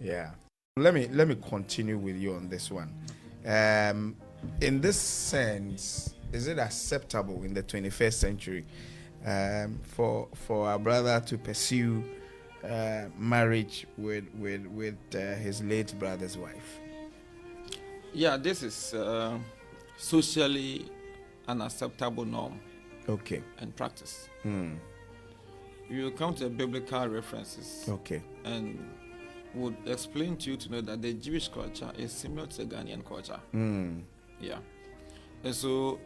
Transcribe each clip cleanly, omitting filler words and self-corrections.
Yeah. Let me continue with you on this one. In this sense, is it acceptable in the 21st century for a brother to pursue marriage with his late brother's wife? Yeah, this is socially an acceptable norm Okay. and practice. Mm. You come to the biblical references Okay. and would explain to you to know that the Jewish culture is similar to the Ghanaian culture. Mm. Yeah. And so,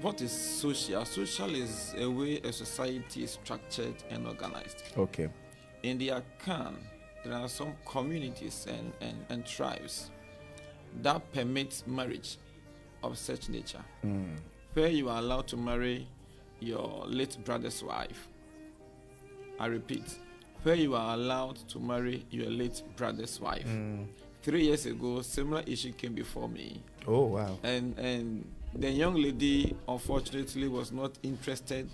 what is social? Social is a way a society is structured and organized. Okay. In the Akan, there are some communities and tribes that permit marriage of such nature, where you are allowed to marry your late brother's wife. I repeat, where you are allowed to marry your late brother's wife. 3 years ago, similar issue came before me. Oh, wow. And the young lady, unfortunately, was not interested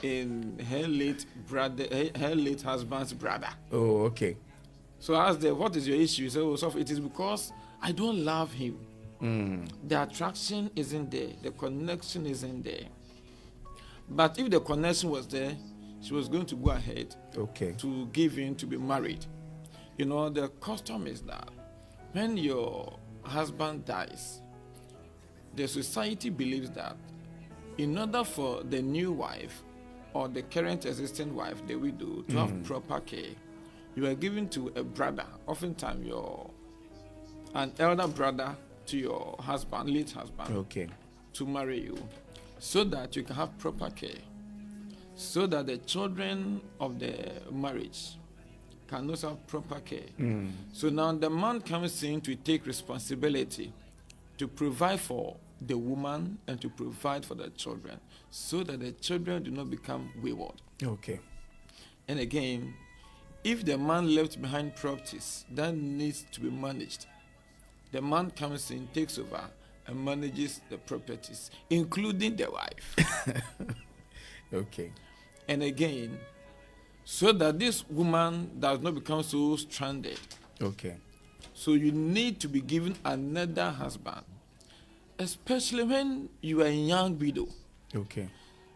in her late brother, her late husband's brother. Oh, okay. So I asked her, what is your issue? So it is because I don't love him. The attraction isn't there. The connection isn't there. But if the connection was there, she was going to go ahead to give in to be married. You know, the custom is that when your husband dies, the society believes that in order for the new wife or the current existing wife, the widow, to have proper care, you are given to a brother, oftentimes an elder brother to your husband, late husband, to marry you, so that you can have proper care, so that the children of the marriage can also have proper care. So now the man comes in to take responsibility to provide for the woman and to provide for the children, so that the children do not become wayward. Okay. And again, if the man left behind properties that needs to be managed, the man comes in, takes over, and manages the properties, including the wife. Okay. And again, so that this woman does not become so stranded. Okay. So you need to be given another husband, especially when you are a young widow. Okay.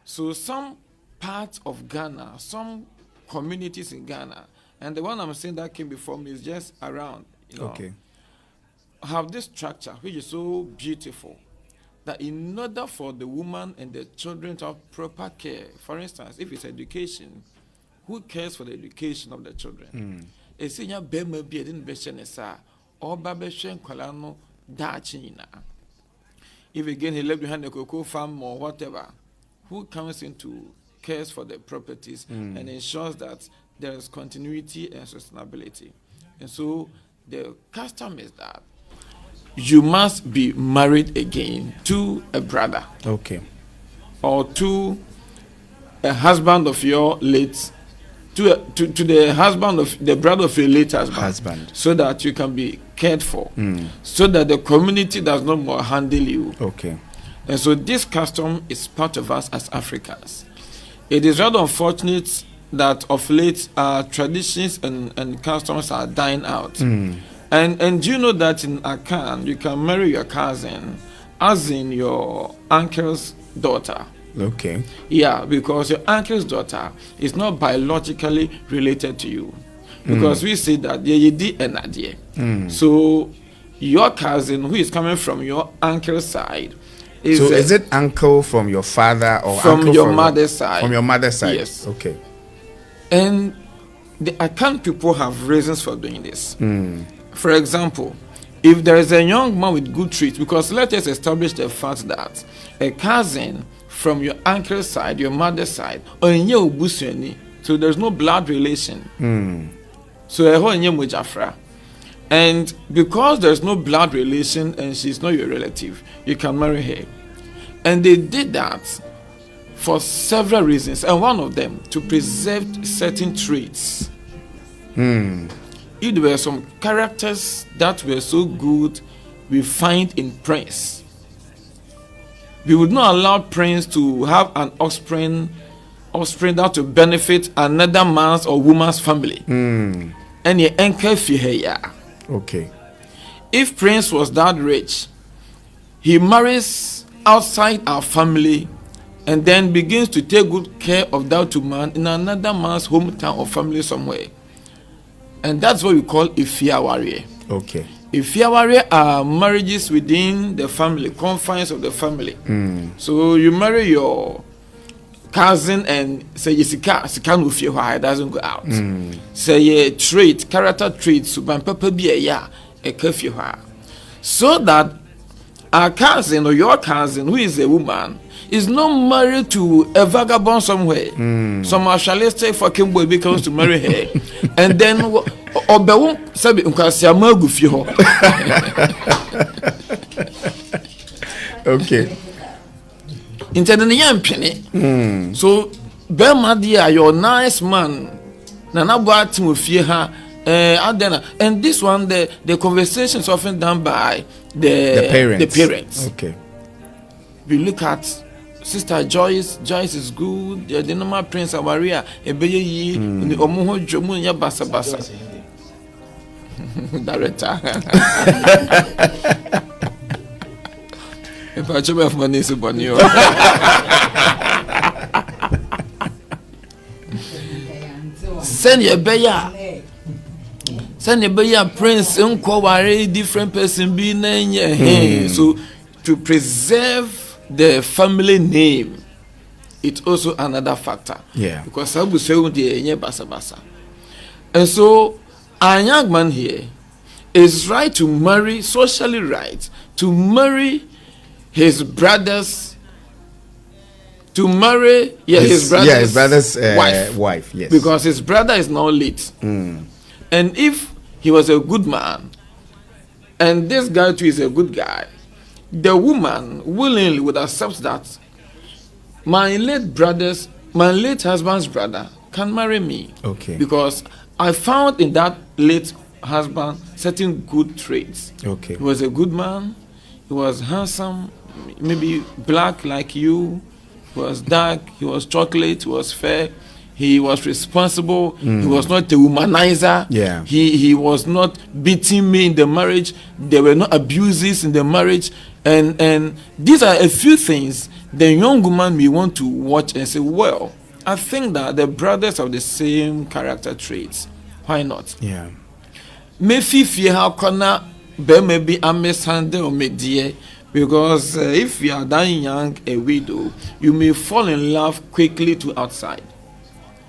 So some parts of Ghana, some communities in Ghana, and the one I'm saying that came before me is just around, have this structure which is so beautiful that in order for the woman and the children to have proper care, for instance, if it's education, who cares for the education of the children? If again he left behind the cocoa farm or whatever, who comes in to cares for the properties and ensures that there is continuity and sustainability? And so the custom is that you must be married again to a brother. Okay. Or to a husband of your late, to the husband of the brother of your late husband. So that you can be cared for. So that the community does not more handle you. Okay. And so this custom is part of us as Africans. It is rather unfortunate that of late our traditions and customs are dying out. And do you know that in Akan, you can marry your cousin as in your uncle's daughter? Okay. Yeah, because your uncle's daughter is not biologically related to you. Because we say that yedi and adie. So your cousin who is coming from your uncle's side is it uncle from your father or from uncle your mother's side? From your mother's side. Yes. Okay. And the Akan people have reasons for doing this. For example, if there is a young man with good traits, because let us establish the fact that a cousin from your uncle's side, your mother's side, so there's no blood relation. So and because there's no blood relation and she's not your relative, you can marry her. And they did that for several reasons, and one of them to preserve certain traits. If there were some characters that were so good we find in Prince, we would not allow Prince to have an offspring that to benefit another man's or woman's family. And and ye enka fiheya. Okay. If Prince was that rich, he marries outside our family and then begins to take good care of that man in another man's hometown or family somewhere. And that's what we call Ifiawari. Okay. Ifiawari are marriages within the family, confines of the family. So you marry your cousin and say Sika no fie why it doesn't go out. Say a trait, character traits, suban papa be a curfew. So that our cousin or your cousin, who is a woman, is not married to a vagabond somewhere. Some actualistic fucking boy becomes to marry her. And then Obeum Sabi Unkasiama Gufio. Okay. Intending penny. So Belma dear, you're nice man. Nana bought with fear. And this one, the conversation is often done by the parents. Okay. We look at Sister Joyce. Joyce is good. The normal Prince Maria. Ebeye the omuho jomu ya basa basa. Director. If I chop off money, so bonio. Send your beya. Send your beya Prince. Unko different person be name. So to preserve the family name, it's also another factor. Yeah. Because I will say basa basa. And so a young man here is right to marry, socially right, to marry his brothers, to marry his brother's wife. Yes. Because his brother is now late. And if he was a good man, and this guy too is a good guy, the woman willingly would accept that my late husband's brother can marry me. Okay. Because I found in that late husband certain good traits. Okay. He was a good man. He was handsome, maybe black like you. He was dark. He was chocolate. He was fair. He was responsible. He was not a womanizer. Yeah. He was not beating me in the marriage. There were no abuses in the marriage. And these are a few things the young woman may want to watch and say, well, I think that the brothers have the same character traits. Why not? Yeah. Maybe how corner maybe a mishandle or media, because if you are that young, a widow, you may fall in love quickly to outside.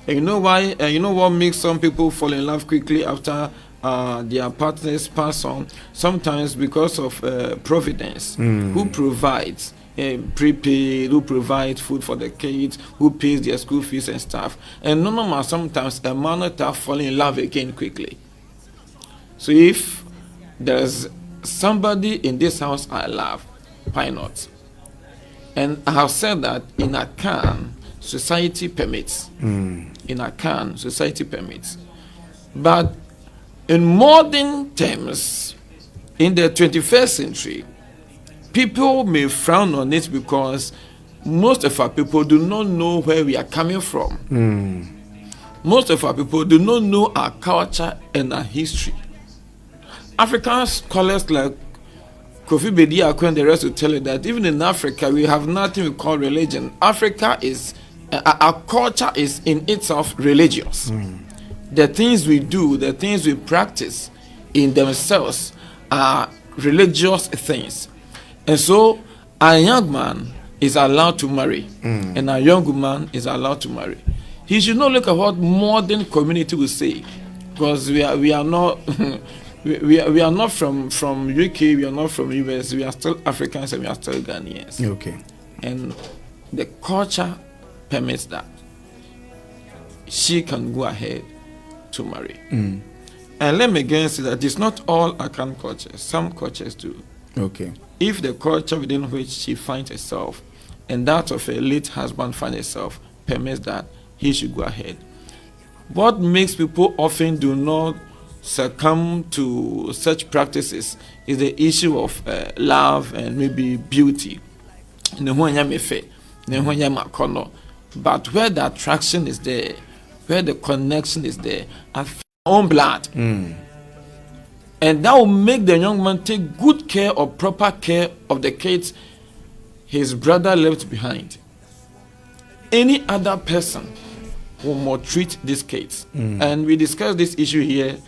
And you know why? You know what makes some people fall in love quickly after their partners pass on? Sometimes because of providence. Who provides prepaid, who provides food for the kids, who pays their school fees and stuff. And no, sometimes a man will fall in love again quickly. So if there's somebody in this house I love, why not? And I have said that in Akan, society permits. In Akan, society permits. But in modern terms, in the 21st century, people may frown on it because most of our people do not know where we are coming from. Most of our people do not know our culture and our history. African scholars like Kofi Bediako and the rest will tell you that even in Africa, we have nothing we call religion. Africa is, our culture is in itself religious. The things we do, the things we practice in themselves are religious things. And so a young man is allowed to marry, and a young woman is allowed to marry. He should not look at what modern community will say, because we are not we are not from UK, we are not from US, we are still Africans and we are still Ghanaians. Okay. And the culture permits that. She can go ahead to marry. And let me again say that it's not all Akan cultures. Some cultures do. Okay. If the culture within which she finds herself and that of her late husband finds herself permits that, he should go ahead. What makes people often do not succumb to such practices is the issue of love and maybe beauty. But where the attraction is there, where the connection is there, I own blood. And that will make the young man take good care or proper care of the kids his brother left behind. Any other person will maltreat these kids. And we discussed this issue here,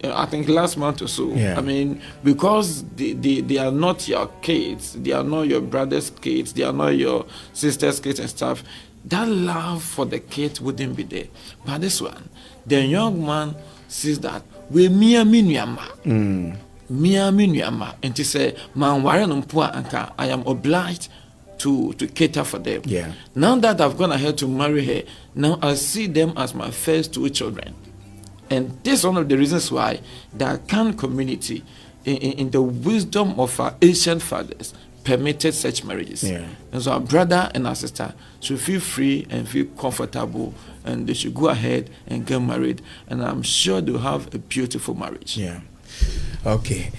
I think last month or so. Yeah. I mean, because they are not your kids, they are not your brother's kids, they are not your sister's kids and stuff, that love for the kids wouldn't be there. But this one, the young man sees that we mia minuama. Mia minuama. And he say, man, anka, I am obliged to cater for them. Yeah. Now that I've gone ahead to marry her, now I see them as my first 2 children. And this is one of the reasons why the Akan community, in the wisdom of our ancient fathers, permitted such marriages. Yeah. And so our brother and our sister should feel free and feel comfortable, and they should go ahead and get married. And I'm sure they'll have a beautiful marriage. Yeah. Okay.